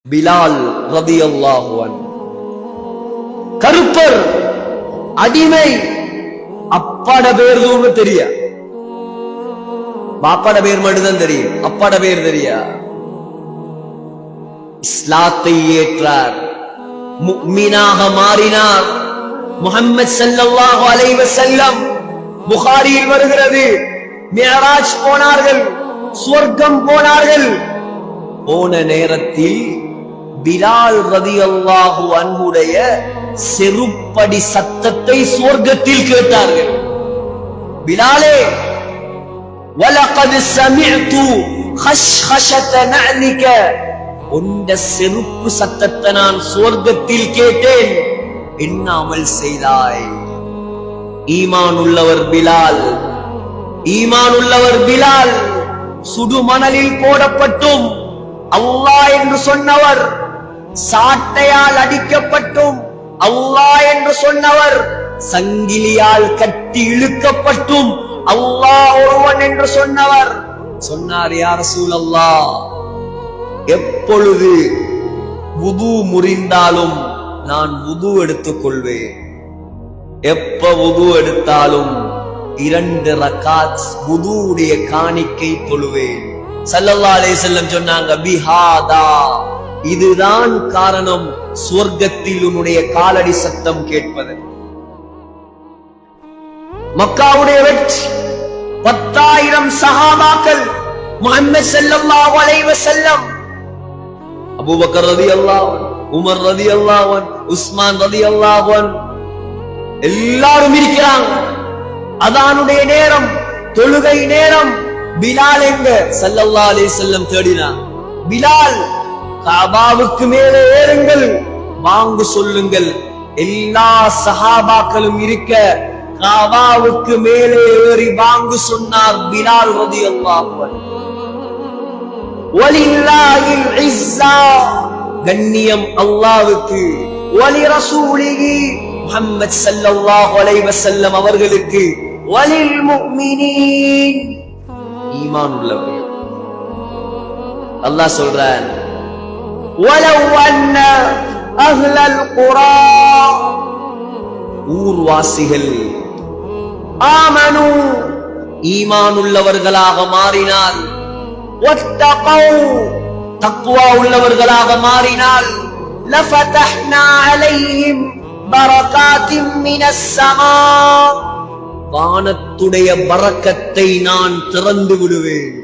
பிலால் ரலியல்லாஹு அன்ஹு. கருப்பர், அடிமை, அப்பாட பேர் தெரியா, பாப்பாட பேர் மட்டும்தான் தெரியும், அப்பாட பேர் தெரியா. இஸ்லாத்தை ஏற்றார், முஃமினாக மாறினார். முஹம்மது ஸல்லல்லாஹு அலைஹி வஸல்லம் புகாரியில் வருகிறது, மிஅராஜ் போனார்கள், சொர்க்கம் போனார்கள். போன நேரத்தில் பிலால் ரலியல்லாஹு அன்ஹுடைய செருப்படி சத்தத்தை சொர்க்கத்தில் கேட்டார்கள். பிலாலே, வலகத் சமிஅது ஹஷ்ஹஷத நஅலிக, உந்த செருப்பு சத்தத்தை நான் சொர்க்கத்தில் கேட்டேன், என்ன அமல் செய்தாய்? ஈமான் உள்ளவர் பிலால், ஈமான் உள்ளவர் பிலால். சுடுமணலில் போடப்பட்டும் அல்லாஹ் என்று சொன்னவர், சாட்டையால் அடிக்கப்பட்டும் அல்லாஹ் என்று சொன்னவர், சங்கிலியால் கட்டி இழுக்கப்பட்டும் அல்லாஹ் ஒருவன் என்று சொன்னவர் சொன்னார், யா ரசூலல்லாஹ், எப்பொழுது வுது முறிந்தாலும் நான் வுது எடுத்துக் கொள்வேன், எப்ப வுது எடுத்தாலும் 2 ரக்காத் வுதுவுடைய காணிக்கை தொழுவேன். ஸல்லல்லாஹு அலைஹி வஸல்லம் சொன்னாங்க, பிஹாதா, இதுதான் காரணம் சொர்க்கத்தில் உன்னுடைய காலடி சத்தம் கேட்பது. மக்காவுடைய வெற்றி, 10,000 சஹாபாக்கள், முஹம்மது ஸல்லல்லாஹு அலைஹி வஸல்லம், அபூபக்கர் ரலியல்லாஹு அன்ஹு, உமர் ரலியல்லாஹு அன்ஹு, உஸ்மான் ரலியல்லாஹு அன்ஹு, எல்லாரும் இருக்கிறாங்க. அதானுடைய நேரம், தொழுகை நேரம். பிலால் எங்க? ஸல்லல்லாஹு அலைஹி வஸல்லம் தேடினார். பிலால், காபாவுக்கு மேலே ஏறுங்கள், வாங்கு சொல்லுங்கள். எல்லா சஹாபாக்களும் இருக்க காபாவுக்கு மேலே ஏறி வாங்கு சொன்னார் பிலால் ரலியல்லாஹு அன்ஹு. வலில்லாஹில் இஸ்ஸா, கண்ணியம் அல்லாஹ்வுக்கு, வலி ரசூலிஹி முஹம்மது ஸல்லல்லாஹு அலைஹி வஸல்லம் அவர்களுக்கு, வலில் முஃமினீன், ஈமான் உள்ளவர்கள். அல்லாஹ் சொல்றான், வலவ் அன்ன அஹ்லல் குரா, ஊர்வாசிகள், ஆமனு, ஈமான் உள்ளவர்களாக மாறினால், வத்தகௌ, தக்வா உள்ளவர்களாக மாறினால், லஃபதஹ்னா அலைஹிம் பரகாத்தின் மினஸ் ஸமா, வானத்துடைய பரக்கத்தை நான் திறந்து விடுவேன்.